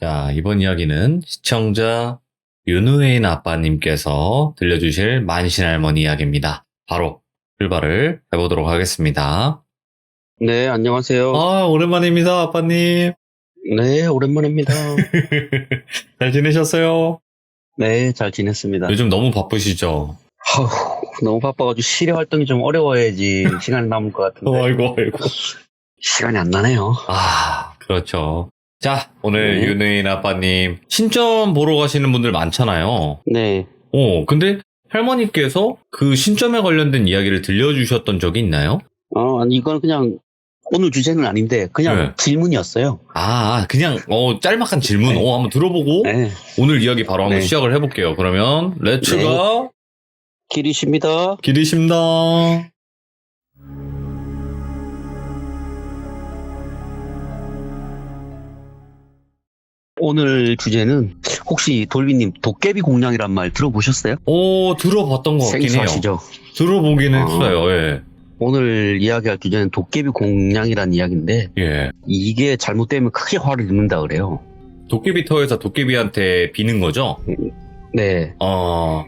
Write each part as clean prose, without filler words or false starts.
자, 이번 이야기는 시청자 윤우혜인 아빠님께서 들려주실 만신할머니 이야기입니다. 바로 출발을 해보도록 하겠습니다. 네, 안녕하세요. 아, 오랜만입니다, 아빠님. 네, 오랜만입니다. 잘 지내셨어요? 네, 잘 지냈습니다. 요즘 너무 바쁘시죠? 너무 바빠가지고 시례 활동이 좀 어려워야지 시간이 남을 것 같은데 아이고. 시간이 안 나네요. 아, 그렇죠. 자, 오늘 네. 윤우혜인 아빠님 신점 보러 가시는 분들 많잖아요. 네, 근데 할머니께서 그 신점에 관련된 이야기를 들려주셨던 적이 있나요? 아니 이건 그냥 오늘 주제는 아닌데 그냥 네. 질문이었어요. 아, 그냥 짤막한 질문 네. 한번 들어보고 네, 오늘 이야기 바로 한번 네. 시작을 해볼게요. 그러면 렛츠가 길이십니다. 길이십니다. 오늘 주제는 혹시 돌비님 도깨비 공략이란 말 들어보셨어요? 들어봤던 것 같긴 해요. 생소하시죠? 들어보기는 아. 했어요. 예. 오늘 이야기할 주제는 도깨비 공략이란 이야기인데 예. 이게 잘못되면 크게 화를 입는다 그래요. 도깨비 터에서 도깨비한테 비는 거죠? 네. 어,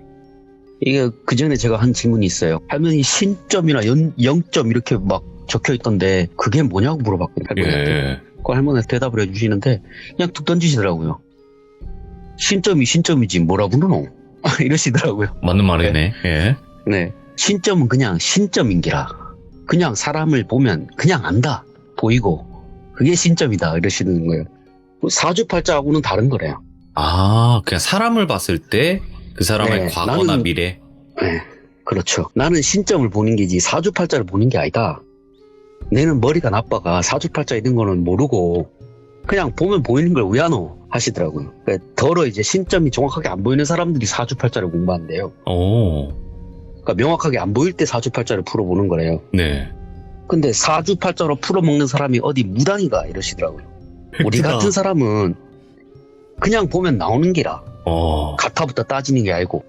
이게 그 전에 제가 한 질문이 있어요. 할머니 신점이나 영점 이렇게 막 적혀 있던데 그게 뭐냐고 물어봤거든요. 할머니한테. 예. 그 할머니가 대답을 해주시는데 그냥 툭 던지시더라고요. 신점이 신점이지 뭐라 부르노? 이러시더라고요. 맞는 말이네. 예. 네. 신점은 그냥 신점인기라. 그냥 사람을 보면 그냥 안다. 보이고. 그게 신점이다. 이러시는 거예요. 사주팔자하고는 다른 거래요. 아, 그냥 사람을 봤을 때 그 사람의 네, 과거나 나는- 미래. 네, 그렇죠. 나는 신점을 보는 게지 사주팔자를 보는 게 아니다. 내는 머리가 나빠가 사주팔자 있는 거는 모르고 그냥 보면 보이는 걸 왜 하노 하시더라고요. 그러니까 더러 이제 신점이 정확하게 안 보이는 사람들이 사주팔자를 공부한대요. 그러니까 명확하게 안 보일 때 사주팔자를 풀어보는 거래요. 네. 근데 사주팔자로 풀어먹는 사람이 어디 무당이가 이러시더라고요. 우리 팩트다. 같은 사람은 그냥 보면 나오는 게라. 가타부터 따지는 게 아니고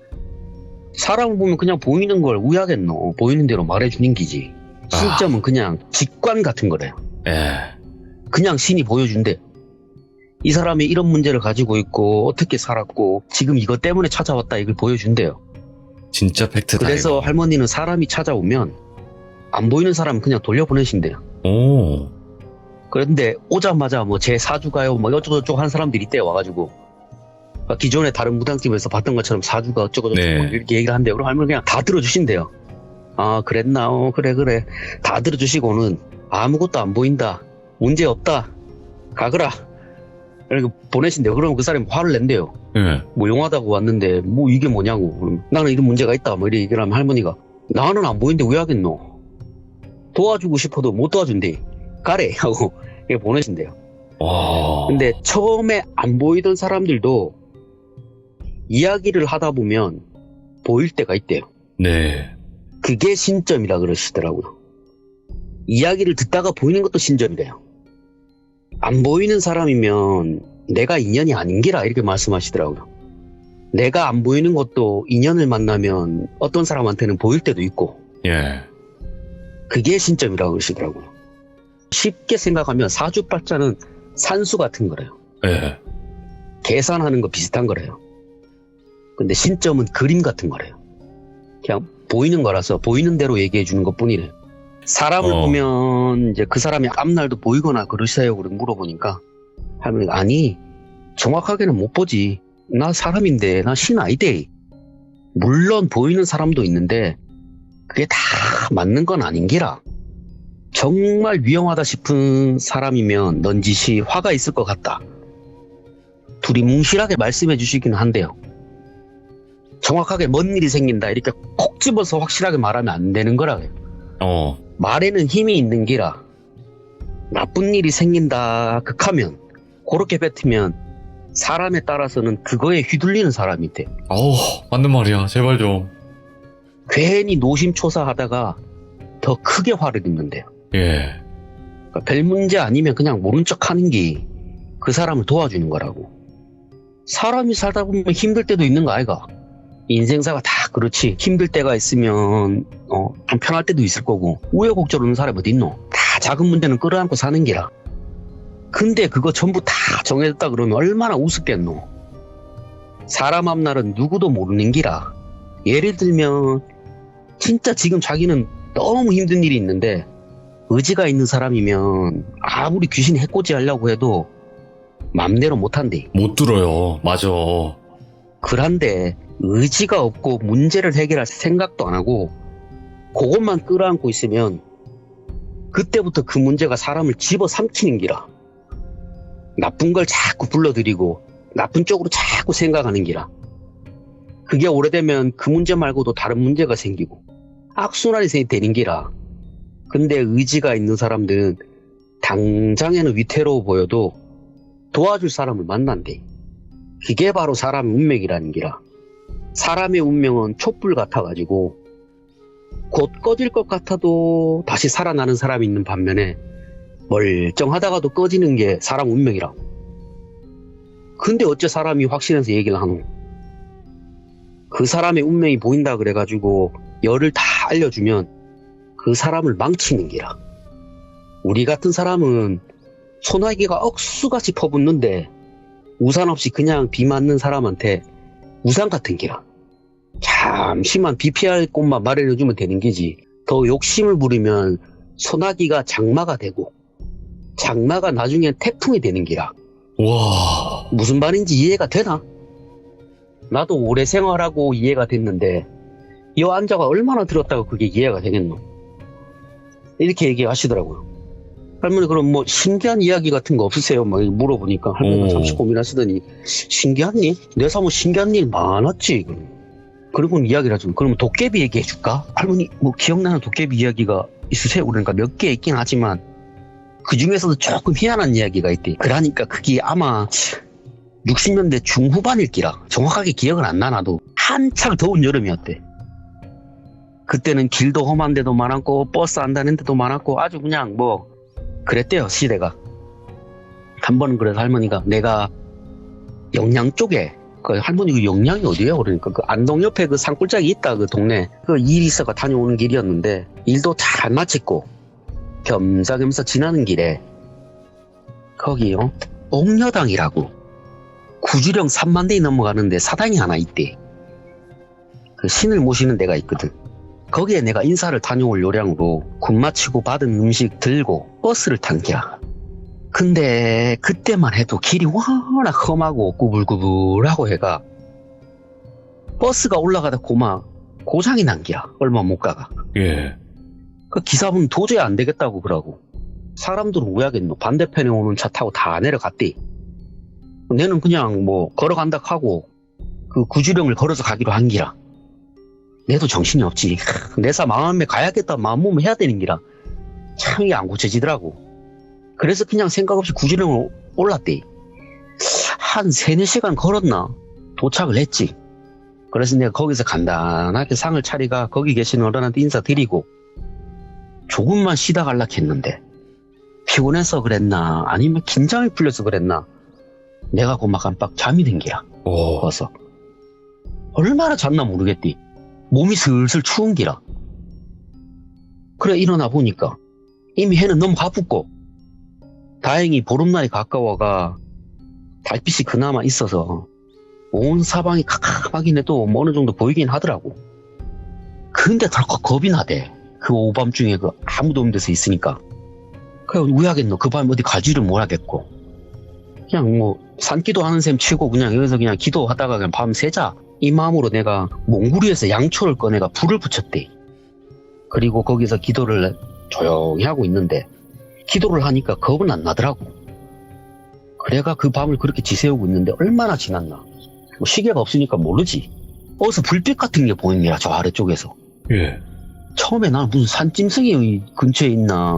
사람을 보면 그냥 보이는 걸 왜 하겠노. 보이는 대로 말해주는 기지. 신점은 그냥 직관 같은 거래요. 예. 그냥 신이 보여준대. 이 사람이 이런 문제를 가지고 있고 어떻게 살았고 지금 이것 때문에 찾아왔다 이걸 보여준대요. 진짜 팩트다. 그래서 할머니는 사람이 찾아오면 안 보이는 사람은 그냥 돌려보내신대요. 이거. 그런데 오자마자 뭐 제 사주가요 뭐 어쩌고저쩌고 한 사람들이 있대요. 와가지고 기존에 다른 무당집에서 봤던 것처럼 사주가 어쩌고저쩌고 네. 이렇게 얘기를 한대요. 그럼 할머니 그냥 다 들어주신대요. 아 그랬나? 그래 다 들어주시고는 아무것도 안 보인다. 문제 없다. 가거라. 이렇게 보내신대요. 그러면 그 사람이 화를 낸대요. 예. 뭐 용하다고 왔는데 뭐 이게 뭐냐고. 그럼 나는 이런 문제가 있다. 뭐 이렇게 얘기를 하면 할머니가 나는 안 보이는데 왜 하겠노. 도와주고 싶어도 못 도와준대. 가래 하고 이렇게 보내신대요. 와. 근데 처음에 안 보이던 사람들도 이야기를 하다 보면 보일 때가 있대요. 네. 그게 신점이라 그러시더라고요. 이야기를 듣다가 보이는 것도 신점이래요. 안 보이는 사람이면 내가 인연이 아닌 게라 이렇게 말씀하시더라고요. 내가 안 보이는 것도 인연을 만나면 어떤 사람한테는 보일 때도 있고 예. 그게 신점이라고 그러시더라고요. 쉽게 생각하면 사주팔자는 산수 같은 거래요. 예. 계산하는 거 비슷한 거래요. 근데 신점은 그림 같은 거래요. 그냥 보이는 거라서 보이는 대로 얘기해 주는 것 뿐이래요. 사람을 보면 이제 그 사람이 앞날도 보이거나 그러세요? 그렇게 물어보니까 할머니가 아니 정확하게는 못 보지. 나 사람인데 나 신 아이데. 물론 보이는 사람도 있는데 그게 다 맞는 건 아닌 게라. 정말 위험하다 싶은 사람이면 넌지시 화가 있을 것 같다. 둘이 뭉실하게 말씀해 주시기는 한데요. 정확하게 뭔 일이 생긴다 이렇게 콕 집어서 확실하게 말하면 안 되는 거라고요. 말에는 힘이 있는 기라 나쁜 일이 생긴다 극하면 그렇게 뱉으면 사람에 따라서는 그거에 휘둘리는 사람이 있대. 맞는 말이야. 제발 좀. 괜히 노심초사하다가 더 크게 화를 입는데요. 예. 그러니까 별 문제 아니면 그냥 모른 척 하는 게 그 사람을 도와주는 거라고. 사람이 살다 보면 힘들 때도 있는 거 아이가? 인생사가 다 그렇지. 힘들 때가 있으면 좀 편할 때도 있을 거고 우여곡절 오는 사람이 어디 있노? 다 작은 문제는 끌어안고 사는 게라. 근데 그거 전부 다 정해졌다 그러면 얼마나 우습겠노. 사람 앞날은 누구도 모르는 기라. 예를 들면 진짜 지금 자기는 너무 힘든 일이 있는데 의지가 있는 사람이면 아무리 귀신 해코지 하려고 해도 맘대로 못한대. 못 들어요. 맞아. 그런데 의지가 없고 문제를 해결할 생각도 안 하고 그것만 끌어안고 있으면 그때부터 그 문제가 사람을 집어삼키는 기라. 나쁜 걸 자꾸 불러들이고 나쁜 쪽으로 자꾸 생각하는 기라. 그게 오래되면 그 문제 말고도 다른 문제가 생기고 악순환이 되는 기라. 근데 의지가 있는 사람들은 당장에는 위태로워 보여도 도와줄 사람을 만난대. 그게 바로 사람의 운명이라는 기라. 사람의 운명은 촛불 같아가지고 곧 꺼질 것 같아도 다시 살아나는 사람이 있는 반면에 멀쩡하다가도 꺼지는 게 사람 운명이라고. 근데 어째 사람이 확신해서 얘기를 하노. 그 사람의 운명이 보인다 그래가지고 열을 다 알려주면 그 사람을 망치는 기라. 우리 같은 사람은 소나기가 억수같이 퍼붓는데 우산 없이 그냥 비 맞는 사람한테 우산 같은 기라. 잠시만 비 피할 곳만 마련해주면 되는 게지. 더 욕심을 부리면 소나기가 장마가 되고 장마가 나중엔 태풍이 되는 기라. 와. 무슨 말인지 이해가 되나? 나도 오래 생활하고 이해가 됐는데 이 환자가 얼마나 들었다고 그게 이해가 되겠노? 이렇게 얘기하시더라고요. 할머니 그럼 뭐 신기한 이야기 같은 거 없으세요? 막 물어보니까 할머니가 잠시 고민하시더니 신기한 일? 내 사무 신기한 일 많았지. 그리고 이야기를 하죠. 그럼 도깨비 얘기해 줄까? 할머니 뭐 기억나는 도깨비 이야기가 있으세요? 그러니까 몇 개 있긴 하지만 그 중에서도 조금 희한한 이야기가 있대. 그러니까 그게 아마 60년대 중후반일기라. 정확하게 기억은 안 나나도 한창 더운 여름이었대. 그때는 길도 험한 데도 많았고 버스 안 다니는 데도 많았고 아주 그냥 뭐 그랬대요 시대가. 한 번은 그래서 할머니가 내가 영양 쪽에 그 할머니 그 영양이 어디예요? 그러니까 그 안동 옆에 그 산골짜기 있다 그 동네 그 일이 있어가 다녀오는 길이었는데 일도 잘 마치고 겸사겸사 지나는 길에 거기요 옥녀당이라고 구주령 3만대이 넘어가는데 사당이 하나 있대. 그 신을 모시는 데가 있거든. 거기에 내가 인사를 다녀올 요량으로 군 마치고 받은 음식 들고 버스를 탄 기야. 근데 그때만 해도 길이 워낙 험하고 구불구불하고 해가 버스가 올라가다 고마 고장이 난 기야. 얼마 못 가가. 예. 그 기사분 도저히 안 되겠다고 그러고 사람들은 왜 하겠노. 반대편에 오는 차 타고 다 내려갔대. 내는 그냥 뭐 걸어간다 하고 그 구주령을 걸어서 가기로 한 기라. 내도 정신이 없지. 내사 마음에 가야겠다 마음먹으면 해야 되는 기라. 참 이게 안 고쳐지더라고. 그래서 그냥 생각 없이 구주령을 올랐대. 한 3-4시간 걸었나 도착을 했지. 그래서 내가 거기서 간단하게 상을 차리가 거기 계시는 어른한테 인사드리고 조금만 쉬다 갈라 했는데 피곤해서 그랬나 아니면 긴장이 풀려서 그랬나 내가 고마 깜빡 잠이 든 기라. 거서 얼마나 잤나 모르겠디. 몸이 슬슬 추운 기라. 그래 일어나 보니까 이미 해는 너무 가붙고 다행히 보름날이 가까워가 달빛이 그나마 있어서 온 사방이 캄캄하긴 해도 뭐 어느 정도 보이긴 하더라고. 근데 덜컥 겁이 나대. 그 오밤중에 그 아무도 없는 데서 있으니까. 그래 왜 하겠노. 그 밤 어디 가지를 못 하겠고 그냥 뭐 산기도 하는 셈 치고 그냥 여기서 그냥 기도하다가 그냥 밤 새자 이 마음으로 내가 몽구리에서 양초를 꺼내가 불을 붙였대. 그리고 거기서 기도를 조용히 하고 있는데 기도를 하니까 겁은 안 나더라고. 그래가 그 밤을 그렇게 지새우고 있는데 얼마나 지났나. 뭐 시계가 없으니까 모르지. 어디서 불빛 같은 게 보이는 게야 저 아래쪽에서. 예. 처음에 난 무슨 산짐승이 근처에 있나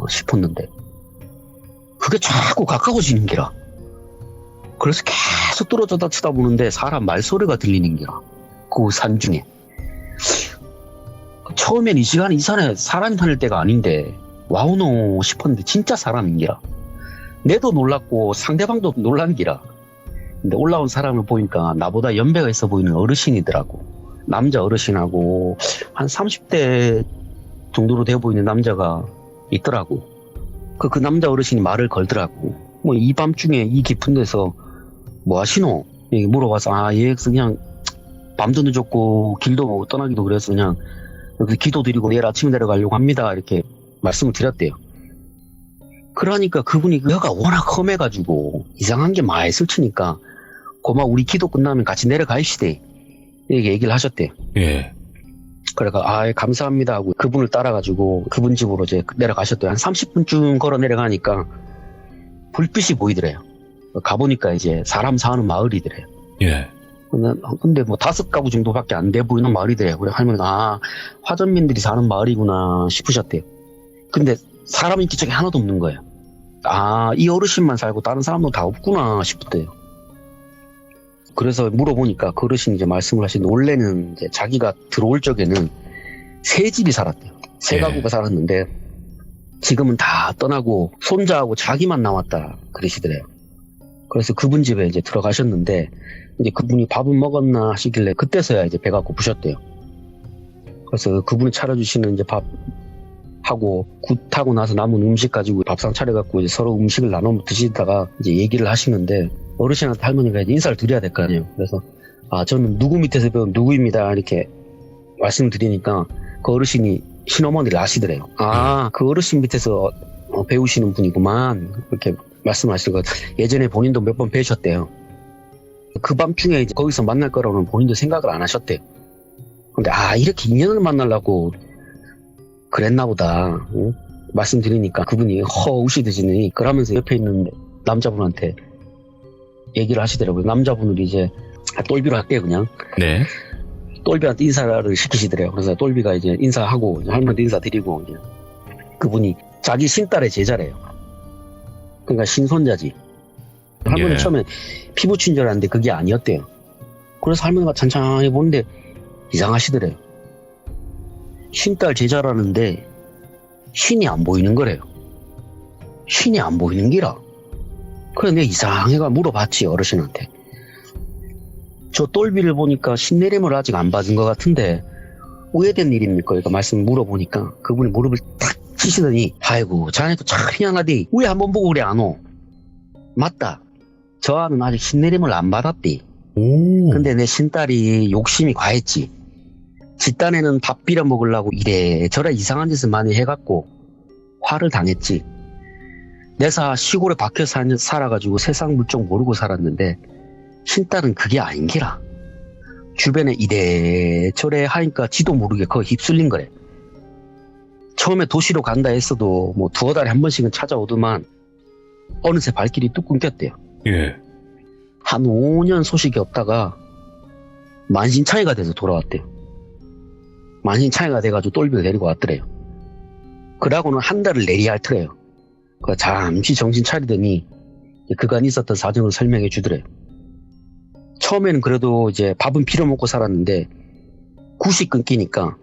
싶었는데 그게 자꾸 가까워지는 게라. 그래서 계속 뚫어져다 쳐다보는데 사람 말소리가 들리는 게라. 그 산 중에. 처음엔 이 시간에 이 산에 사람이 다닐 때가 아닌데 와우노 싶었는데 진짜 사람인 게라. 내도 놀랐고 상대방도 놀란 게라. 근데 올라온 사람을 보니까 나보다 연배가 있어 보이는 어르신이더라고. 남자 어르신하고 한 30대 정도로 되어 보이는 남자가 있더라고. 그 남자 어르신이 말을 걸더라고. 뭐 이 밤중에 이 깊은 데서 뭐 하시노? 이렇게 물어봐서 예 그냥 밤도 늦었고 길도 뭐 떠나기도 그래서 그냥 여기 기도 드리고 내일 아침에 내려가려고 합니다. 이렇게 말씀을 드렸대요. 그러니까 그분이 여가 워낙 험해가지고 이상한 게 많이 스치니까 고마 우리 기도 끝나면 같이 내려가시대 이렇게 얘기를 하셨대요. 예. 그래가 감사합니다 하고 그분을 따라가지고 그분 집으로 이제 내려가셨대요. 한 30분쯤 걸어 내려가니까 불빛이 보이더래요. 가보니까 이제 사람 사는 마을이더래요. 예. 근데 뭐 5가구 정도밖에 안 돼 보이는 마을이더래요. 그래 할머니가 화전민들이 사는 마을이구나 싶으셨대요. 근데 사람 인기척이 하나도 없는 거예요. 이 어르신만 살고 다른 사람도 다 없구나 싶었대요. 그래서 물어보니까 그 어르신이 이제 말씀을 하시는데 원래는 이제 자기가 들어올 적에는 세 집이 살았대요. 세 가구가 살았는데 지금은 다 떠나고 손자하고 자기만 남았다 그러시더래요. 그래서 그분 집에 이제 들어가셨는데 이제 그분이 밥은 먹었나 하시길래 그때서야 이제 배가 고프셨대요. 그래서 그분이 차려주시는 이제 밥 하고 굿하고 나서 남은 음식 가지고 밥상 차려갖고 이제 서로 음식을 나눠 드시다가 이제 얘기를 하시는데 어르신한테 할머니가 이제 인사를 드려야 될 거 아니에요. 그래서 저는 누구 밑에서 배운 누구입니다 이렇게 말씀드리니까 그 어르신이 신어머니를 아시더래요. 그 어르신 밑에서 배우시는 분이구만 이렇게 말씀하시고 예전에 본인도 몇 번 뵈셨대요. 그 밤중에 이제 거기서 만날 거라고는 본인도 생각을 안 하셨대요. 근데 이렇게 인연을 만나려고 그랬나 보다 말씀드리니까 그분이 우시드시니 그러면서 옆에 있는 남자분한테 얘기를 하시더라고요. 남자분을 이제 똘비로 할게요 그냥. 네. 똘비한테 인사를 시키시더래요. 그래서 똘비가 이제 인사하고 할머니한테 인사드리고 이제 그분이 자기 신딸의 제자래요. 그러니까 신손자지. 할머니 처음에 피부친 줄 알았는데 그게 아니었대요. 그래서 할머니가 찬찬히 보는데 이상하시더래요. 신딸 제자라는데 신이 안 보이는 거래요. 신이 안 보이는 기라. 그래 내가 이상해가 물어봤지 어르신한테. 저 똘비를 보니까 신내림을 아직 안 받은 것 같은데 왜 된 일입니까? 그러니까 말씀 물어보니까 그분이 무릎을 탁 치시더니 아이고 자네도 참 희한하디 왜 한번 보고 그래 안 오? 맞다. 저 아는 아직 신내림을 안 받았디. 근데 내 신딸이 욕심이 과했지. 지 딴에는 밥 비려 먹으려고 이래저래 이상한 짓을 많이 해갖고 화를 당했지. 내사 시골에 박혀 살아가지고 세상 물정 모르고 살았는데 신딸은 그게 아닌기라. 주변에 이래저래 하니까 지도 모르게 거기 휩쓸린 거래. 처음에 도시로 간다 했어도 뭐 두어 달에 한 번씩은 찾아오더만 어느새 발길이 뚝 끊겼대요. 예. 한 5년 소식이 없다가 만신창이가 돼서 돌아왔대요. 만신창이가 돼가지고 똘비를 데리고 왔더래요. 그러고는 한 달을 내리할더래요. 잠시 정신 차리더니 그간 있었던 사정을 설명해 주더래요. 처음에는 그래도 이제 밥은 빌어 먹고 살았는데 굿이 끊기니까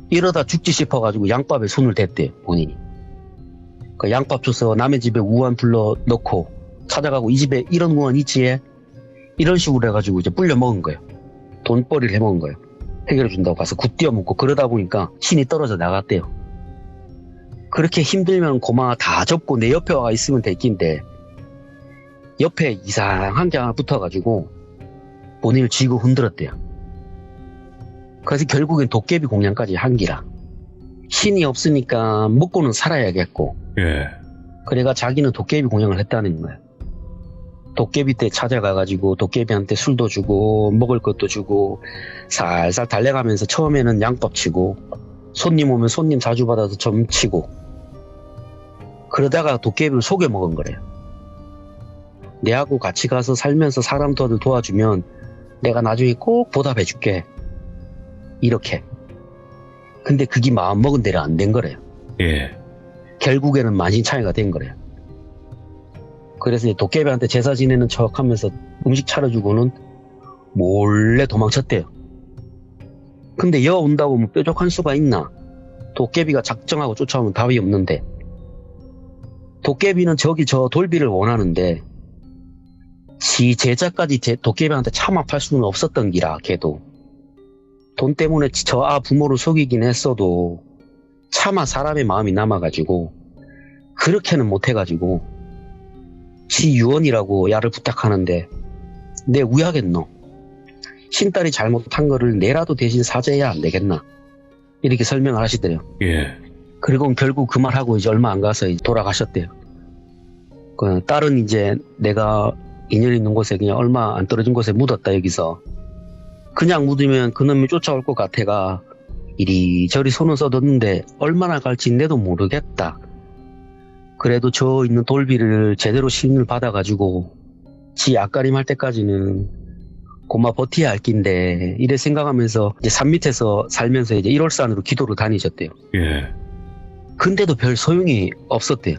이러다 죽지 싶어가지고 양밥에 손을 댔대요 본인이. 양밥 줘서 남의 집에 우한 불러 넣고 찾아가고 이 집에 이런 우한 있지 이런 식으로 해가지고 이제 불려 먹은 거예요. 돈벌이를 해 먹은 거예요. 해결해 준다고 가서 굿 띄워 먹고 그러다 보니까 신이 떨어져 나갔대요. 그렇게 힘들면 고마 다 접고 내 옆에 와 있으면 될 낀데 옆에 이상한 게 하나 붙어가지고 본인을 쥐고 흔들었대요. 그래서 결국엔 도깨비 공양까지 한 기라. 신이 없으니까 먹고는 살아야겠고 예. 그래가 자기는 도깨비 공양을 했다는 거예요. 도깨비 때 찾아가가지고 도깨비한테 술도 주고 먹을 것도 주고 살살 달래가면서 처음에는 양밥 치고 손님 오면 손님 자주 받아서 점 치고 그러다가 도깨비를 속여 먹은 거래요. 내하고 같이 가서 살면서 사람 도와주면 내가 나중에 꼭 보답해 줄게. 이렇게. 근데 그게 마음먹은 대로 안 된 거래요. 예. 결국에는 만신창이가 된 거래요. 그래서 이제 도깨비한테 제사 지내는 척 하면서 음식 차려주고는 몰래 도망쳤대요. 근데 여 온다고 뭐 뾰족한 수가 있나? 도깨비가 작정하고 쫓아오면 답이 없는데 도깨비는 저기 저 돌비를 원하는데 지 제자까지 도깨비한테 참아팔 수는 없었던 기라. 걔도 돈 때문에 저 부모를 속이긴 했어도 차마 사람의 마음이 남아가지고 그렇게는 못해가지고 시유언이라고 야를 부탁하는데 내 우야겠노. 신딸이 잘못한 거를 내라도 대신 사죄해야 안 되겠나. 이렇게 설명을 하시더래요. 예. 그리고 결국 그 말하고 이제 얼마 안 가서 이제 돌아가셨대요. 그 딸은 이제 내가 인연 있는 곳에 그냥 얼마 안 떨어진 곳에 묻었다 여기서. 그냥 묻으면 그놈이 쫓아올 것 같아가 이리저리 손을 써뒀는데 얼마나 갈지 내도 모르겠다. 그래도 저 있는 돌비를 제대로 신을 받아가지고 지 앞가림 할 때까지는 고마 버티야 할 낀데 이래 생각하면서 이제 산 밑에서 살면서 이제 1월산으로 기도를 다니셨대요. 예. 근데도 별 소용이 없었대요.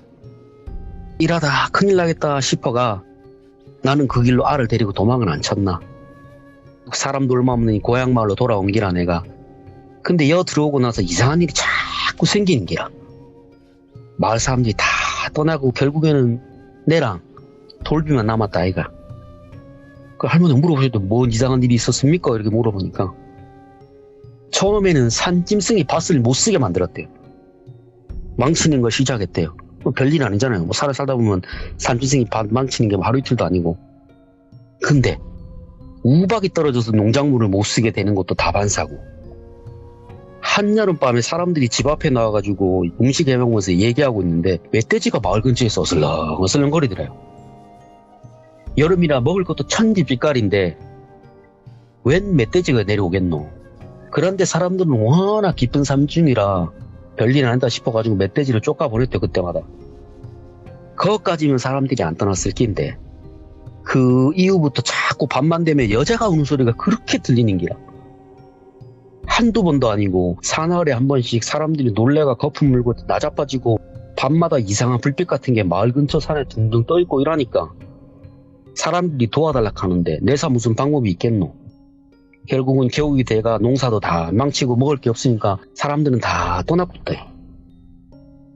일하다 큰일 나겠다 싶어가 나는 그 길로 알을 데리고 도망은 안 쳤나. 사람도 얼마 없는 이 고향 마을로 돌아온 기라 내가. 근데 여 들어오고 나서 이상한 일이 자꾸 생기는 기라. 마을 사람들이 다 떠나고 결국에는 내랑 돌비만 남았다 아이가. 그 할머니 물어보셔도 뭔 이상한 일이 있었습니까? 이렇게 물어보니까 처음에는 산짐승이 밭을 못 쓰게 만들었대요. 망치는 걸 시작했대요. 뭐 별일 아니잖아요. 뭐 살다 보면 산짐승이 밭 망치는 게 하루 이틀도 아니고. 근데 우박이 떨어져서 농작물을 못 쓰게 되는 것도 다반사고, 한여름밤에 사람들이 집 앞에 나와가지고 음식 해먹으면서 얘기하고 있는데 멧돼지가 마을 근처에서 어슬렁거리더래요. 여름이라 먹을 것도 천지빛깔인데 웬 멧돼지가 내려오겠노. 그런데 사람들은 워낙 깊은 산중이라 별일 아니다 싶어가지고 멧돼지를 쫓아보냈대요. 그때마다. 거기까지면 사람들이 안 떠났을 낀데 그 이후부터 자꾸 밤만 되면 여자가 우는 소리가 그렇게 들리는 기라. 한두 번도 아니고 사나흘에 한 번씩 사람들이 놀래가 거품 물고 나자빠지고 밤마다 이상한 불빛 같은 게 마을 근처 산에 둥둥 떠있고 이러니까 사람들이 도와달라 하는데 내사 무슨 방법이 있겠노. 결국은 겨울이 돼가 농사도 다 망치고 먹을 게 없으니까 사람들은 다 떠나붙대.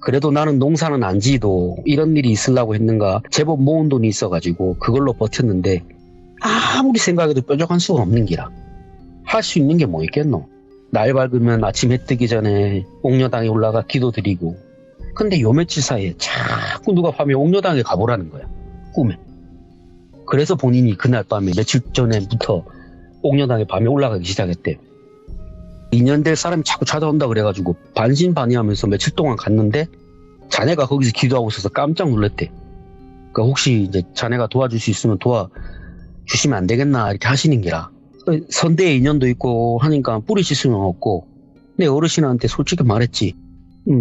그래도 나는 농사는 안 지도 이런 일이 있으려고 했는가 제법 모은 돈이 있어가지고 그걸로 버텼는데 아무리 생각해도 뾰족한 수가 없는 기라. 할 수 있는 게 뭐 있겠노. 날 밝으면 아침 해 뜨기 전에 옥녀당에 올라가 기도 드리고. 근데 요 며칠 사이에 자꾸 누가 밤에 옥녀당에 가보라는 거야. 꿈에. 그래서 본인이 그날 밤에 며칠 전에부터 옥녀당에 밤에 올라가기 시작했대요. 2년 될 사람이 자꾸 찾아온다 그래가지고 반신반의하면서 며칠 동안 갔는데 자네가 거기서 기도하고 있어서 깜짝 놀랐대. 그러니까 혹시 이제 자네가 도와줄 수 있으면 도와주시면 안 되겠나 이렇게 하시는 게라. 선대에 인연도 있고 하니까 뿌리칠 수는 없고 내 어르신한테 솔직히 말했지.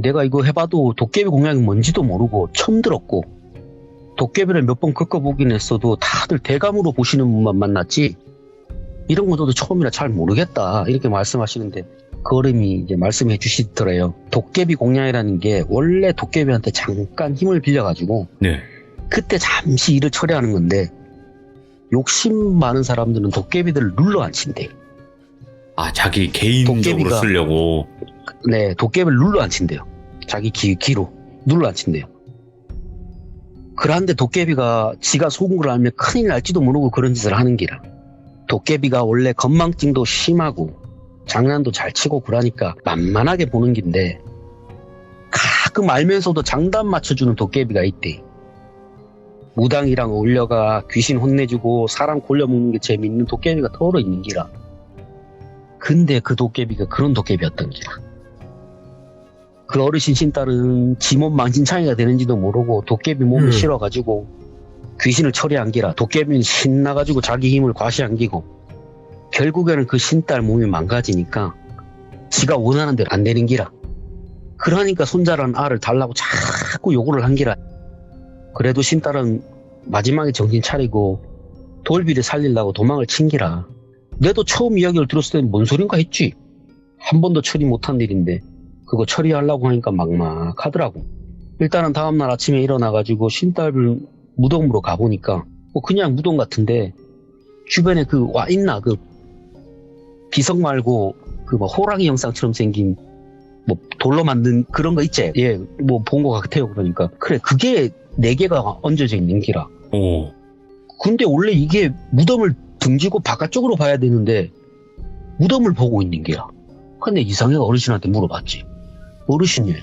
내가 이거 해봐도 도깨비 공약이 뭔지도 모르고 처음 들었고 도깨비를 몇 번 겪어보긴 했어도 다들 대감으로 보시는 분만 만났지 이런 것도 처음이라 잘 모르겠다 이렇게 말씀하시는데 그 어른이 이제 말씀해 주시더래요. 도깨비 공략이라는 게 원래 도깨비한테 잠깐 힘을 빌려가지고 네. 그때 잠시 일을 처리하는 건데 욕심 많은 사람들은 도깨비들을 눌러 앉힌대. 아, 자기 개인적으로 쓰려고. 네, 도깨비를 눌러 앉힌대요. 자기 기로 눌러 앉힌대요. 그런데 도깨비가 지가 속은 걸 알면 큰일 날지도 모르고 그런 짓을 하는 기라. 도깨비가 원래 건망증도 심하고 장난도 잘 치고 그러니까 만만하게 보는 긴데 가끔 알면서도 장단 맞춰주는 도깨비가 있대. 무당이랑 어울려가 귀신 혼내주고 사람 골려먹는 게 재밌는 도깨비가 더러 있는 기라. 근데 그 도깨비가 그런 도깨비였던 기라. 그 어르신 신딸은 지 몸 망신창이가 되는지도 모르고 도깨비 몸을 실어가지고 귀신을 처리한 기라. 도깨비는 신나가지고 자기 힘을 과시안기고 결국에는 그 신딸 몸이 망가지니까 지가 원하는 대로 안 되는 기라. 그러니까 손자라는 알을 달라고 자꾸 요구를 한 기라. 그래도 신딸은 마지막에 정신 차리고 돌비를 살리려고 도망을 친 기라. 내도 처음 이야기를 들었을 땐 뭔 소린가 했지. 한 번도 처리 못한 일인데 그거 처리하려고 하니까 막막하더라고. 일단은 다음날 아침에 일어나가지고 신딸을 무덤으로 가보니까 뭐 그냥 무덤 같은데 주변에 그 와 있나 그 비석 말고 그 뭐 호랑이 형상처럼 생긴 뭐 돌로 만든 그런 거 있지. 예, 뭐 본 것 같아요. 그러니까 그래 그게 4개가 얹어져 있는 기라. 오. 근데 원래 이게 무덤을 등지고 바깥쪽으로 봐야 되는데 무덤을 보고 있는 기라. 근데 이상해 어르신한테 물어봤지. 어르신이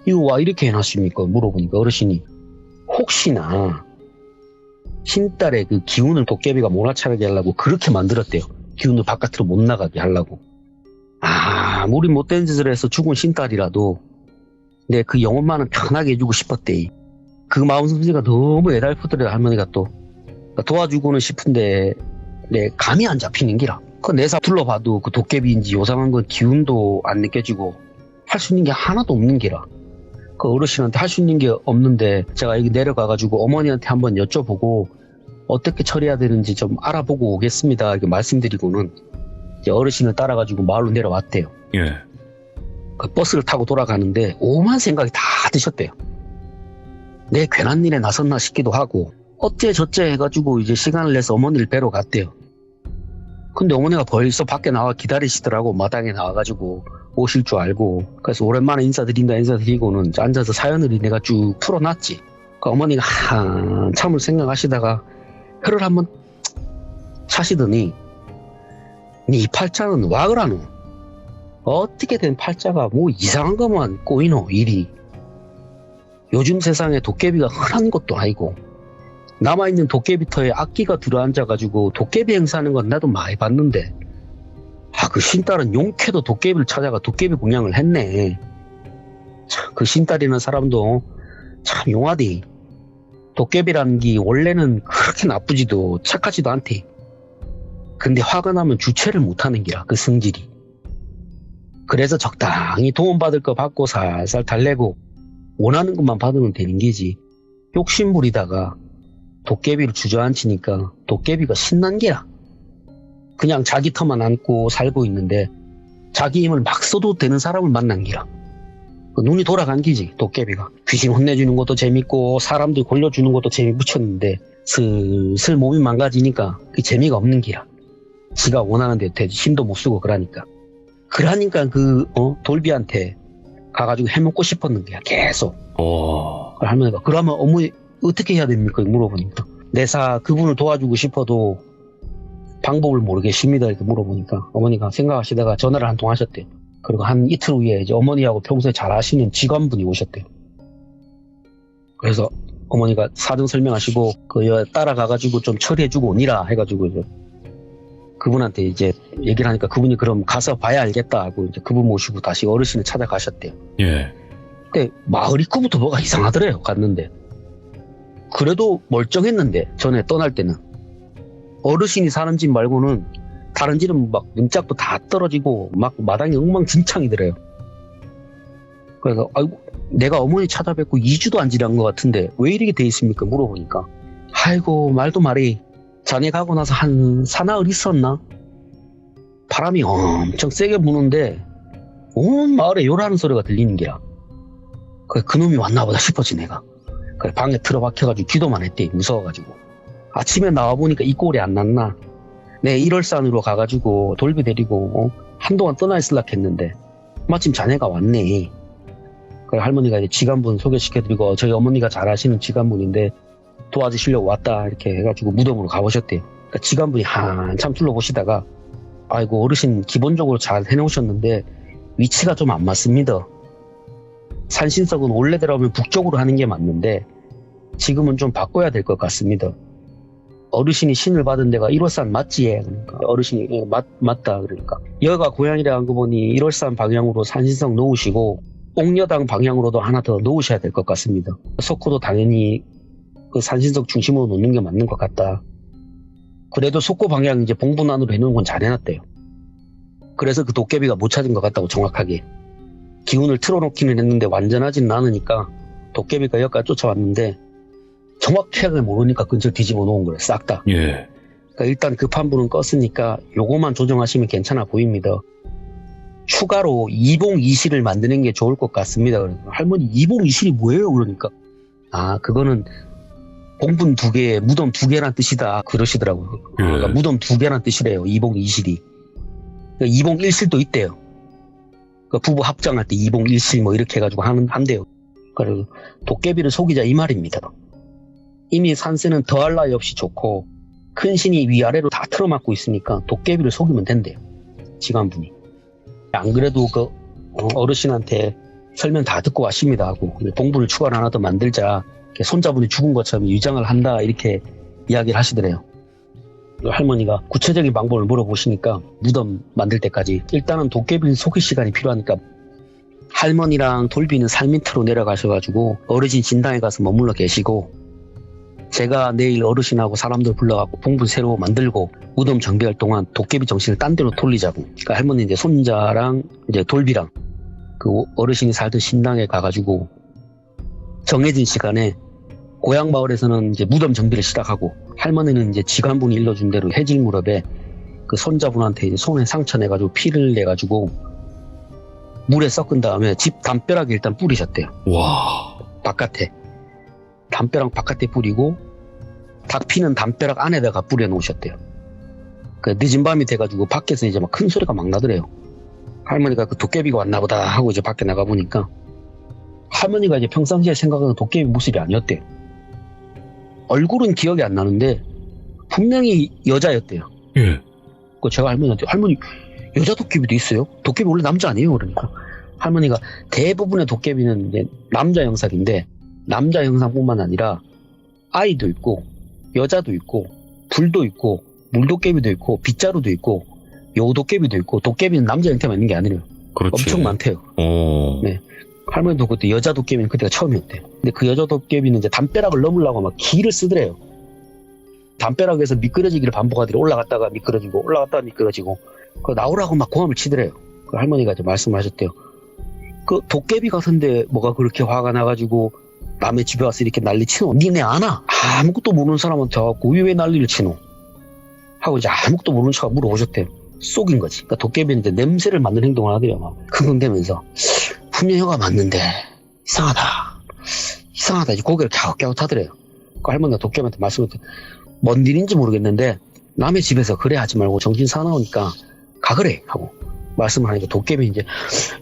이거 와 이렇게 해놨습니까? 물어보니까 어르신이 혹시나 신딸의 그 기운을 도깨비가 몰아차게 하려고 그렇게 만들었대요. 기운을 바깥으로 못 나가게 하려고. 아무리 못된 짓을 해서 죽은 신딸이라도 내 그 영혼만은 편하게 해주고 싶었대. 그 마음솜씨가 너무 애달프더래. 할머니가 또 도와주고는 싶은데 내 감이 안 잡히는 기라. 그 내사 둘러봐도 그 도깨비인지 요상한 건 기운도 안 느껴지고 할 수 있는 게 하나도 없는 기라. 그 어르신한테 할 수 있는 게 없는데 제가 여기 내려가가지고 어머니한테 한번 여쭤보고 어떻게 처리해야 되는지 좀 알아보고 오겠습니다. 이렇게 말씀드리고는 이제 어르신을 따라가지고 마을로 내려왔대요. 예. 그 버스를 타고 돌아가는데 오만 생각이 다 드셨대요. 내 괜한 일에 나섰나 싶기도 하고 어째저째 해가지고 이제 시간을 내서 어머니를 뵈러 갔대요. 근데 어머니가 벌써 밖에 나와 기다리시더라고. 마당에 나와가지고 오실 줄 알고. 그래서 오랜만에 인사드리고는 앉아서 사연을 내가 쭉 풀어놨지. 그 어머니가 한참을 생각하시다가 혀를 한번 차시더니 네 팔자는 와 그라노? 어떻게 된 팔자가 뭐 이상한 것만 꼬이노 일이. 요즘 세상에 도깨비가 흔한 것도 아니고 남아있는 도깨비터에 악기가 들어앉아가지고 도깨비 행사하는 건 나도 많이 봤는데 그 신딸은 용케도 도깨비를 찾아가 도깨비 공양을 했네. 참, 그 신딸이라는 사람도 참 용하디. 도깨비라는 게 원래는 그렇게 나쁘지도 착하지도 않대. 근데 화가 나면 주체를 못하는 기라. 그 성질이. 그래서 적당히 도움받을 거 받고 살살 달래고 원하는 것만 받으면 되는 게지. 욕심 부리다가 도깨비를 주저앉히니까 도깨비가 신난 게라. 그냥 자기 터만 안고 살고 있는데 자기 힘을 막 써도 되는 사람을 만난 게라. 눈이 돌아간 기지. 도깨비가 귀신 혼내주는 것도 재밌고 사람들 골려주는 것도 재미 붙였는데 슬슬 몸이 망가지니까 그 재미가 없는 기라. 지가 원하는 데 힘도 못 쓰고 그러니까 그 돌비한테 가가지고 해먹고 싶었는 거야. 계속. 할머니가 그러면 어머니 어떻게 해야 됩니까? 물어보니까 내사 그분을 도와주고 싶어도 방법을 모르겠습니다. 이렇게 물어보니까 어머니가 생각하시다가 전화를 한 통 하셨대요. 그리고 한 이틀 후에 이제 어머니하고 평소에 잘 아시는 직원분이 오셨대요. 그래서 어머니가 사정 설명하시고 그 따라가가지고 좀 처리해주고 오니라 해가지고 이제 그분한테 이제 얘기를 하니까 그분이 그럼 가서 봐야 알겠다 하고 이제 그분 모시고 다시 어르신을 찾아가셨대요. 예. 근데 마을 입구부터 뭐가 이상하더래요. 갔는데 그래도 멀쩡했는데 전에 떠날 때는 어르신이 사는 집 말고는 다른 집은 막 문짝도 다 떨어지고 막 마당이 엉망진창이더래요. 그래서 아이고 내가 어머니 찾아뵙고 2주도 안 지난 것 같은데 왜 이렇게 돼 있습니까? 물어보니까 아이고 말도 말이 자네 가고 나서 한 사나흘 있었나? 바람이 엄청 세게 부는데 온 마을에 요라는 소리가 들리는 게야. 그놈이 왔나보다 싶었지 내가. 그래 방에 틀어박혀가지고 기도만 했대. 무서워가지고. 아침에 나와보니까 이 꼴이 안 났나. 내 1월산으로 가가지고 돌비 데리고 한동안 떠나 있으려고 했는데 마침 자네가 왔네. 그래 할머니가 이제 지간분 소개시켜드리고 저희 어머니가 잘 아시는 지간분인데 도와주시려고 왔다 이렇게 해가지고 무덤으로 가보셨대요. 그러니까 지간분이 한참 둘러보시다가 아이고 어르신 기본적으로 잘 해놓으셨는데 위치가 좀 안 맞습니다. 산신석은 원래대로 하면 북쪽으로 하는 게 맞는데 지금은 좀 바꿔야 될 것 같습니다. 어르신이 신을 받은 데가 1월산 맞지? 그러니까 어르신이 맞다 그러니까 여가 고향이라 한 거 보니 1월산 방향으로 산신석 놓으시고 옥녀당 방향으로도 하나 더 놓으셔야 될 것 같습니다. 석호도 당연히 그 산신석 중심으로 놓는 게 맞는 것 같다. 그래도 석호 방향 이제 봉분안으로 해놓은 건 잘 해놨대요. 그래서 그 도깨비가 못 찾은 것 같다고 정확하게. 기운을 틀어놓기는 했는데 완전하진 않으니까 도깨비가 여기까지 쫓아왔는데 정확하게 모르니까 근처 뒤집어 놓은 거예요. 싹 다. 예. 그러니까 일단 급한 불은 껐으니까 요거만 조정하시면 괜찮아 보입니다. 추가로 이봉이실을 만드는 게 좋을 것 같습니다. 그러니까 할머니 이봉이실이 뭐예요? 그러니까 그거는 봉분 2개, 무덤 2개란 뜻이다. 그러시더라고요. 그러니까 무덤 2개란 뜻이래요. 이봉이실이. 그러니까 이봉일실도 있대요. 그러니까 부부 합장할 때 이봉일실 뭐 이렇게 해가지고 한대요. 그래서 도깨비를 속이자 이 말입니다. 이미 산세는 더할 나위 없이 좋고 큰 신이 위아래로 다 틀어막고 있으니까 도깨비를 속이면 된대요. 지간분이. 안 그래도 그 어르신한테 설명 다 듣고 왔습니다 하고 봉분을 추가로 하나 더 만들자. 손자분이 죽은 것처럼 위장을 한다 이렇게 이야기를 하시더래요. 할머니가 구체적인 방법을 물어보시니까 무덤 만들 때까지 일단은 도깨비를 속일 시간이 필요하니까 할머니랑 돌비는 산 밑으로 내려가셔가지고 어르신 진당에 가서 머물러 계시고 제가 내일 어르신하고 사람들 불러갖고 봉분 새로 만들고 무덤 정비할 동안 도깨비 정신을 딴 데로 돌리자고. 그러니까 할머니 이제 손자랑 이제 돌비랑 그 어르신이 살던 신당에 가가지고 정해진 시간에 고향 마을에서는 이제 무덤 정비를 시작하고 할머니는 이제 지간분이 일러준 대로 해질 무렵에 그 손자분한테 이제 손에 상처 내가지고 피를 내가지고 물에 섞은 다음에 집 담벼락에 일단 뿌리셨대요. 와. 바깥에. 담벼락 바깥에 뿌리고 닭 피는 담벼락 안에다가 뿌려 놓으셨대요. 그 늦은 밤이 돼가지고 밖에서 이제 막 큰 소리가 막 나더래요. 할머니가 그 도깨비가 왔나 보다 하고 이제 밖에 나가 보니까 할머니가 이제 평상시에 생각하는 도깨비 모습이 아니었대요. 얼굴은 기억이 안 나는데 분명히 여자였대요. 예. 그 제가 할머니한테 할머니 여자 도깨비도 있어요? 도깨비 원래 남자 아니에요? 그러니까 할머니가 대부분의 도깨비는 이제 남자 형상인데 남자 형상뿐만 아니라 아이도 있고 여자도 있고 불도 있고 물도깨비도 있고 빗자루도 있고 여우도깨비도 있고 도깨비는 남자 형태만 있는 게 아니래요. 그렇지. 엄청 많대요. 네. 할머니도 그때 여자 도깨비는 그때가 처음이었대요. 근데 그 여자 도깨비는 이제 담벼락을 넘으려고 막 기를 쓰더래요. 담벼락에서 미끄러지기를 반복하더래요. 올라갔다가 미끄러지고 올라갔다가 미끄러지고 그 나오라고 막 고함을 치더래요. 그 할머니가 이제 말씀을 하셨대요. 그 도깨비 같은데 뭐가 그렇게 화가 나가지고 남의 집에 와서 이렇게 난리 치노? 니네 아나? 아무것도 모르는 사람한테 와갖고 왜 난리를 치노? 하고 이제 아무것도 모르는 척 물어보셨대요. 쏙인 거지. 그러니까 도깨비는 이제 냄새를 맡는 행동을 하더래요. 막 흥흥대면서 분명히 혀가 맞는데 이상하다 이제 고개를 갸웃갸웃하더래요. 그 할머니가 도깨비한테 말씀했대. 뭔 일인지 모르겠는데 남의 집에서 그래 하지 말고 정신 사나우니까 가그래 하고 말씀을 하니까 도깨비 이제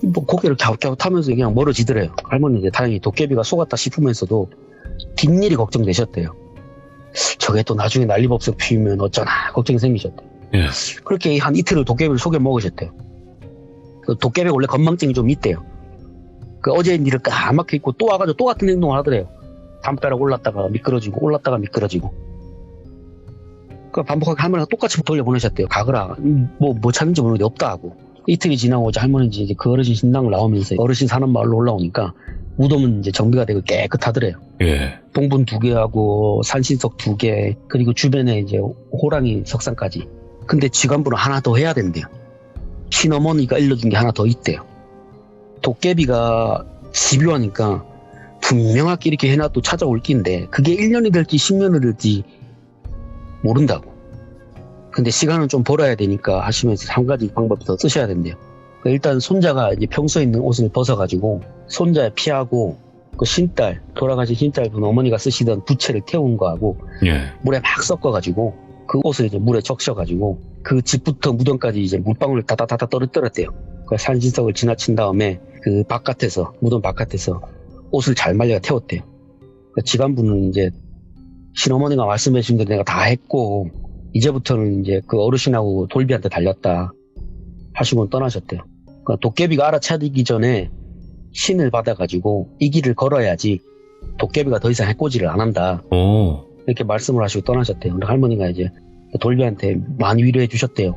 뭐 고개를 갸웃갸웃하면서 그냥 멀어지더래요. 할머니 이제 다행히 도깨비가 속았다 싶으면서도 뒷일이 걱정되셨대요. 저게 또 나중에 난리법석 피우면 어쩌나 걱정이 생기셨대요. 예. 그렇게 한 이틀을 도깨비를 속여 먹으셨대요. 그 도깨비가 원래 건망증이 좀 있대요. 그 어제 일을 까맣게 잊고 또 와가지고 또 같은 행동을 하더래요. 담벼락 올랐다가 미끄러지고 올랐다가 미끄러지고. 그 반복하게 할머니가 똑같이 돌려보내셨대요. 가거라. 뭐 찾는지 모르는데 없다 하고. 이틀이 지나고 이제 할머니 이제 그 어르신 신당을 나오면서 어르신 사는 마을로 올라오니까 무덤은 이제 정비가 되고 깨끗하더래요. 예. 봉분 2개하고 산신석 2개 그리고 주변에 이제 호랑이 석상까지. 근데 지간부는 하나 더 해야 된대요. 친어머니가 일러준 게 하나 더 있대요. 도깨비가 집요하니까 분명하게 이렇게 해놔도 찾아올 낀데 그게 1년이 될지 10년이 될지 모른다고. 근데 시간은 좀 벌어야 되니까 하시면서 한 가지 방법이 더 쓰셔야 된대요. 일단 손자가 이제 평소에 있는 옷을 벗어가지고 손자의 피하고 그 신딸, 돌아가신 신딸분 어머니가 쓰시던 부채를 태운 거하고 예. 물에 막 섞어가지고 그 옷을 이제 물에 적셔가지고 그 집부터 무덤까지 이제 물방울을 다다다다 떨어뜨렸대요. 그 산신석을 지나친 다음에 그 바깥에서 무덤 바깥에서 옷을 잘 말려 태웠대요. 그 지간부는 이제 신어머니가 말씀해 주신 대로 내가 다 했고 이제부터는 이제 그 어르신하고 돌비한테 달렸다 하시고 떠나셨대요. 그러니까 도깨비가 알아차리기 전에 신을 받아가지고 이 길을 걸어야지 도깨비가 더 이상 해코지를 안 한다. 이렇게 말씀을 하시고 떠나셨대요. 근데 할머니가 이제 돌비한테 많이 위로해 주셨대요.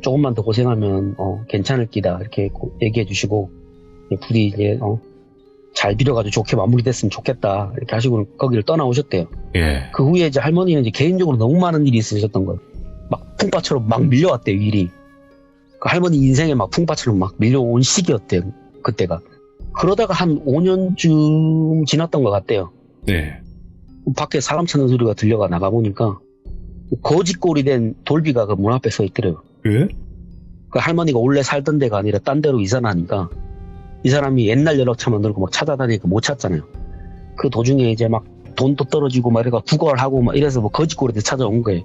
조금만 더 고생하면 괜찮을 기다 이렇게 얘기해 주시고 부디 이제 잘 빌어가지고 좋게 마무리됐으면 좋겠다 이렇게 하시고 거기를 떠나오셨대요. 예. 그 후에 이제 할머니는 이제 개인적으로 너무 많은 일이 있으셨던 거예요. 막 풍파처럼 막 밀려왔대요, 일이. 그 할머니 인생에 막 풍파처럼 막 밀려온 시기였대요, 그때가. 그러다가 한 5년쯤 지났던 것 같대요. 네. 밖에 사람 찾는 소리가 들려가 나가보니까 거지꼴이 된 돌비가 그 문 앞에 서 있더래요. 예? 그 할머니가 원래 살던 데가 아니라 딴 데로 이사 나니까 이 사람이 옛날 연락처 만들고 막 찾아다니니까 못 찾잖아요. 그 도중에 이제 막 돈도 떨어지고 막 이래가 구걸하고 막 이래서 뭐 거지꼴이 돼 찾아온 거예요.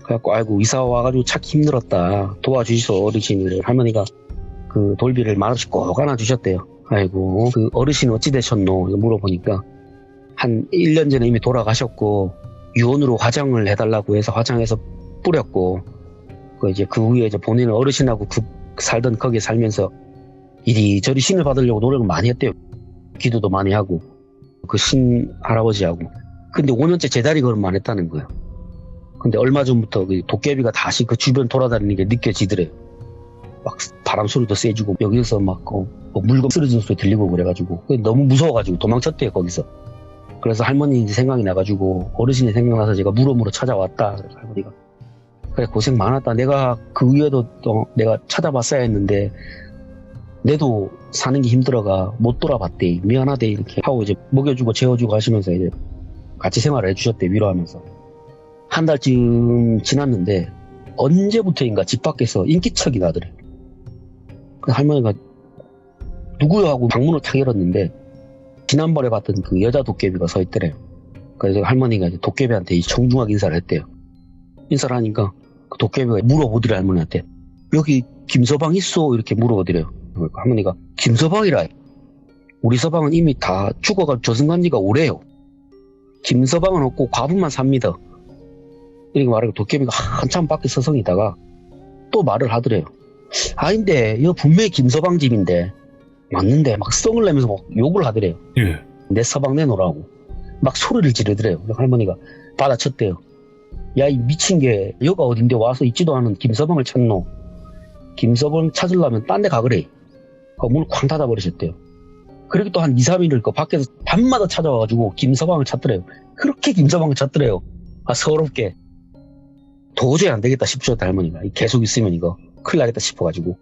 그래갖고 아이고 이사 와가지고 찾기 힘들었다. 도와주시소 어르신을. 할머니가 그 돌비를 10,000원씩 꼭 하나 주셨대요. 아이고 그 어르신 어찌 되셨노? 이거 물어보니까 한 1년 전에 이미 돌아가셨고 유언으로 화장을 해달라고 해서 화장해서 뿌렸고 그 후에 이제 본인은 어르신하고 살던 거기에 살면서 이리저리 신을 받으려고 노력을 많이 했대요. 기도도 많이 하고 그 신 할아버지하고 근데 5년째 제자리 걸음 안 했다는 거예요. 근데 얼마 전부터 그 도깨비가 다시 그 주변 돌아다니는 게 느껴지더래요. 막 바람 소리도 세지고 여기서 막 물건 쓰러지는 소리 들리고 그래가지고 너무 무서워가지고 도망쳤대요 거기서. 그래서 할머니 이제 생각이 나가지고 어르신이 생각나서 제가 물어물어 찾아왔다. 그래서 할머니가 그래 고생 많았다. 내가 그 위에도 또 내가 찾아봤어야 했는데 내도 사는 게 힘들어가 못 돌아봤대. 미안하대 이렇게 하고 이제 먹여주고 재워주고 하시면서 이제 같이 생활을 해주셨대. 위로하면서. 한 달쯤 지났는데 언제부터인가 집 밖에서 인기척이 나더래. 그 할머니가 누구야 하고 방문을 탁 열었는데 지난번에 봤던 그 여자 도깨비가 서 있더래요. 그래서 할머니가 이제 도깨비한테 정중하게 인사를 했대요. 인사를 하니까 그 도깨비가 물어보더래 할머니한테. 여기 김서방 있어? 이렇게 물어보더래요. 그러니까 할머니가 김서방이라. 우리 서방은 이미 다 죽어가 저승간 지가 오래요. 김서방은 없고 과부만 삽니다. 이렇게 말하고 도깨비가 한참 밖에 서성이다가 또 말을 하더래요. 아닌데 이거 분명히 김서방 집인데 맞는데 막 성을 내면서 막 욕을 하더래요. 예. 내 서방 내놓으라고 막 소리를 지르더래요. 할머니가 받아쳤대요. 야 이 미친 게 여가 어딘데 와서 있지도 않은 김서방을 찾노. 김서방 찾으려면 딴 데 가그래. 문을 쾅 닫아버리셨대요. 그렇게 또 한 2, 3일을 그 밖에서 밤마다 찾아와가지고 김서방을 찾더래요. 그렇게 김서방을 찾더래요. 아 서럽게. 도저히 안 되겠다 싶으셨다 할머니가. 계속 있으면 이거 큰일 나겠다 싶어가지고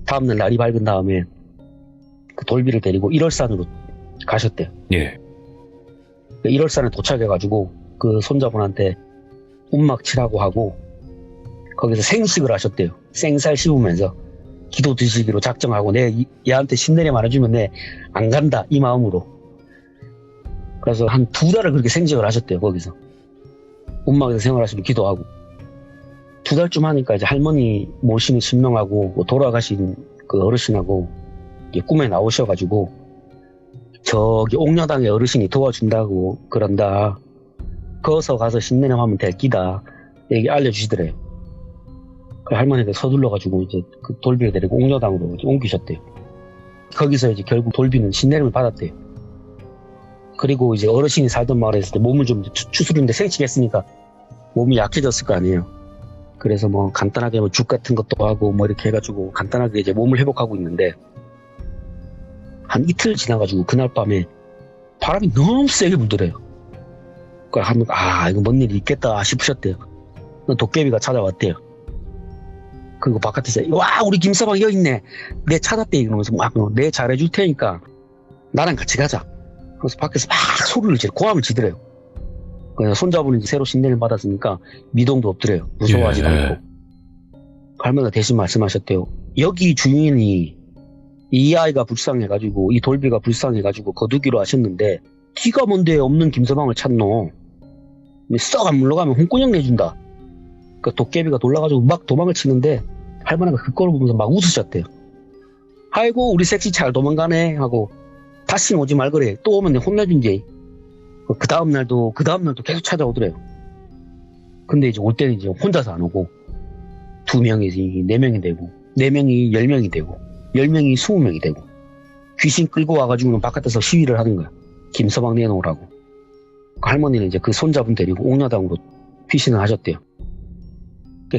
다음날 날이 밝은 다음에 그 돌비를 데리고 1월산으로 가셨대요. 예. 1월산에 도착해가지고 그 손자분한테 운막 치라고 하고 거기서 생식을 하셨대요. 생살 씹으면서 기도 드시기로 작정하고 내 얘한테 신내려 말해주면 내 안 간다 이 마음으로. 그래서 한 2달을 그렇게 생식을 하셨대요. 거기서 운막에서 생활하시고 기도하고 2달쯤 하니까 이제 할머니 모시는 신명하고 돌아가신 그 어르신하고 꿈에 나오셔가지고 저기 옥녀당의 어르신이 도와준다고 그런다. 거기서 가서 신내림 하면 될 끼다. 얘기 알려주시더래요. 그 할머니가 서둘러가지고 이제 그 돌비를 데리고 옥녀당으로 이제 옮기셨대요. 거기서 이제 결국 돌비는 신내림을 받았대요. 그리고 이제 어르신이 살던 마을에 있을 때 몸을 좀 추스르는데 생식했으니까 몸이 약해졌을 거 아니에요. 그래서 뭐 간단하게 뭐 죽 같은 것도 하고 뭐 이렇게 해가지고 간단하게 이제 몸을 회복하고 있는데 한 이틀 지나가지고 그날 밤에 바람이 너무 세게 불더래요. 그러니까 이거 뭔 일이 있겠다 싶으셨대요. 도깨비가 찾아왔대요. 그리고 바깥에서 와 우리 김서방 여기 있네. 내 찾았대 이러면서 막 내 잘해줄 테니까 나랑 같이 가자. 그래서 밖에서 막 소리를 지르고 고함을 지더래요. 손자분은 이제 새로 신내를 받았으니까 미동도 없더래요. 무서워하지도 예. 않고. 할머니가 대신 말씀하셨대요. 여기 주인이 이 아이가 불쌍해가지고 이 돌비가 불쌍해가지고 거두기로 하셨는데 기가 뭔데 없는 김서방을 찾노. 썩 안 물러가면 홍군형 내준다. 그 도깨비가 놀라가지고 막 도망을 치는데 할머니가 그걸 보면서 막 웃으셨대요. 아이고 우리 섹시 잘 도망가네 하고 다시는 오지 말거래. 또 오면 혼내준지. 그 다음날도 계속 찾아오더래요. 근데 이제 올 때는 이제 혼자서 안 오고 2명이 4명이 되고 4명이 10명이 되고 10명이 20명이 되고 귀신 끌고 와가지고는 바깥에서 시위를 하는 거야. 김서방 내놓으라고. 그 할머니는 이제 그 손자분 데리고 옥녀당으로 피신을 하셨대요.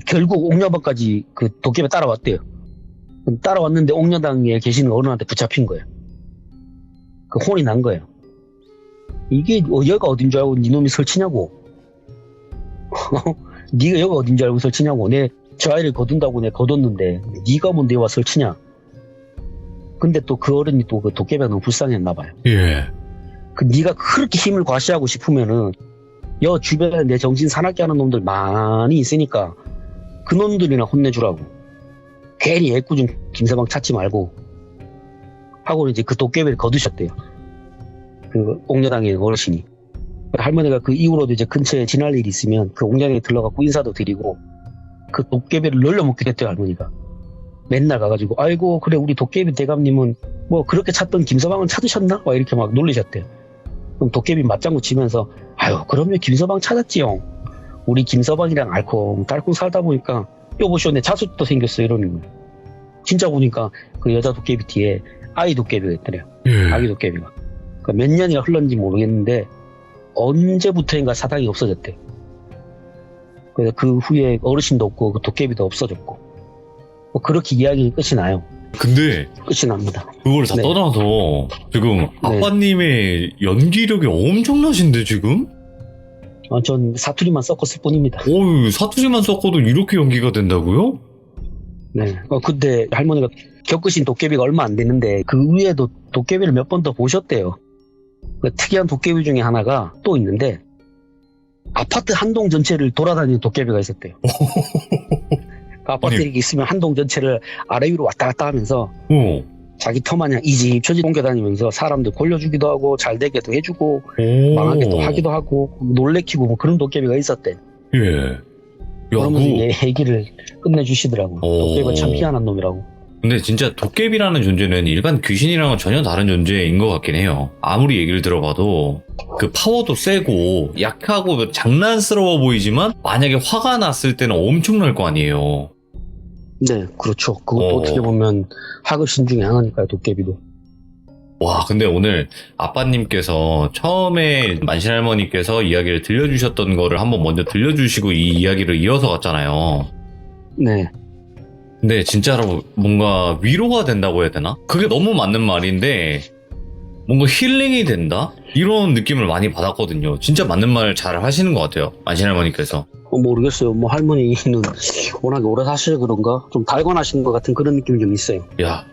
결국 옥녀방까지 그 도깨비 따라왔대요. 따라왔는데 옥녀당에 계시는 어른한테 붙잡힌 거예요. 그 혼이 난 거예요. 이게 여기가 어딘 줄 알고 니놈이 설치냐고. 네가 여기가 어딘 줄 알고 설치냐고. 내 저 아이를 거둔다고 내가 거뒀는데 네가 뭔데 와 설치냐. 근데 또 그 어른이 또 그 도깨비가 너무 불쌍했나 봐요. 예. 그 네가 그렇게 힘을 과시하고 싶으면은 여 주변에 내 정신 사납게 하는 놈들 많이 있으니까 그 놈들이나 혼내주라고. 괜히 애꿎은 김서방 찾지 말고 하고 이제 그 도깨비를 거두셨대요. 그 옥녀당의 어르신이. 할머니가 그 이후로도 이제 근처에 지날 일이 있으면 그 옥녀당에 들러가고 인사도 드리고 그 도깨비를 놀려먹게 됐대요. 할머니가 맨날 가가지고 아이고 그래 우리 도깨비 대감님은 뭐 그렇게 찾던 김서방은 찾으셨나? 막 이렇게 막 놀리셨대요. 그럼 도깨비 맞장구 치면서 아유 그러면 김서방 찾았지요. 우리 김서방이랑 알콩달콩 살다 보니까 여보시오 내 자숙도 생겼어 이러는 거예요. 진짜 보니까 그 여자 도깨비 뒤에 아이 도깨비가 있더래요. 예. 아기 도깨비가. 그러니까 몇 년이나 흘렀는지 모르겠는데 언제부터인가 사당이 없어졌대. 그래서 그 후에 어르신도 없고 그 도깨비도 없어졌고 뭐 그렇게 이야기 끝이 나요. 근데 끝이 납니다. 그걸 다 네. 떠나서 지금 아빠님의 연기력이 엄청나신데 지금? 전 사투리만 섞었을 뿐입니다. 어유 사투리만 섞어도 이렇게 연기가 된다고요? 네. 근데 할머니가 겪으신 도깨비가 얼마 안 됐는데 그 위에도 도깨비를 몇 번 더 보셨대요. 그 특이한 도깨비 중에 하나가 또 있는데 아파트 한 동 전체를 돌아다니는 도깨비가 있었대요. 그 아파트 아니. 이렇게 있으면 한 동 전체를 아래 위로 왔다 갔다 하면서 자기 터마냥 이 집 저 집 옮겨다니면서 사람들 골려주기도 하고 잘 되게도 해주고 망하게도 하기도 하고 놀래키고 뭐 그런 도깨비가 있었대. 예. 그러면서 얘기를 끝내주시더라고. 도깨비가 참 희한한 놈이라고. 근데 진짜 도깨비라는 존재는 일반 귀신이랑은 전혀 다른 존재인 것 같긴 해요. 아무리 얘기를 들어봐도 그 파워도 세고 약하고 장난스러워 보이지만 만약에 화가 났을 때는 엄청날 거 아니에요. 네, 그렇죠. 그것도 어떻게 보면 하급신 중에 하나니까요, 도깨비도. 와, 근데 오늘 아빠님께서 처음에 만신할머니께서 이야기를 들려주셨던 거를 한번 먼저 들려주시고 이 이야기를 이어서 갔잖아요. 네. 근데 진짜로 뭔가 위로가 된다고 해야 되나? 그게 너무 맞는 말인데 뭔가 힐링이 된다? 이런 느낌을 많이 받았거든요. 진짜 맞는 말 잘 하시는 것 같아요. 만신할머니께서. 모르겠어요. 뭐 할머니는 워낙에 오래 사셔서 그런가? 좀 달관하신 것 같은 그런 느낌이 좀 있어요. 야,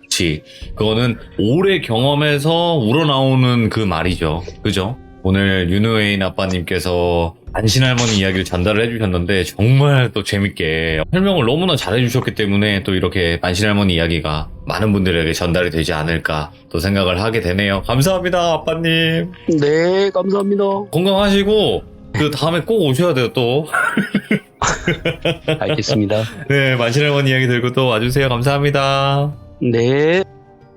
그치. 그거는 오래 경험해서 우러나오는 그 말이죠. 그죠? 오늘 윤우웨인 아빠님께서 만신할머니 이야기를 전달을 해주셨는데 정말 또 재밌게 설명을 너무나 잘해주셨기 때문에 또 이렇게 만신할머니 이야기가 많은 분들에게 전달이 되지 않을까 또 생각을 하게 되네요. 감사합니다, 아빠님. 네, 감사합니다. 건강하시고 그 다음에 꼭 오셔야 돼요, 또. 알겠습니다. 네, 만신할머니 이야기 들고 또 와주세요. 감사합니다. 네.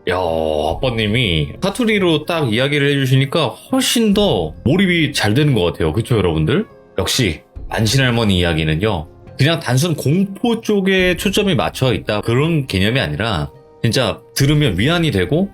야, 아빠님이 사투리로 딱 이야기를 해주시니까 훨씬 더 몰입이 잘 되는 것 같아요. 그쵸, 여러분들? 역시 만신할머니 이야기는요, 그냥 단순 공포 쪽에 초점이 맞춰 있다 그런 개념이 아니라 진짜 들으면 위안이 되고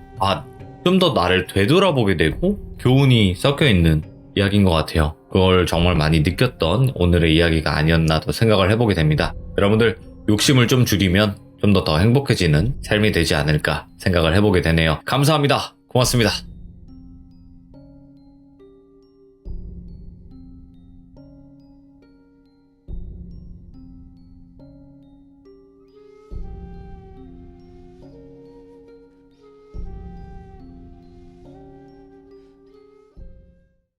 좀 더 나를 되돌아보게 되고 교훈이 섞여 있는 이야기인 것 같아요. 그걸 정말 많이 느꼈던 오늘의 이야기가 아니었나 또 생각을 해보게 됩니다. 여러분들 욕심을 좀 줄이면 좀 더 행복해지는 삶이 되지 않을까 생각을 해보게 되네요. 감사합니다. 고맙습니다.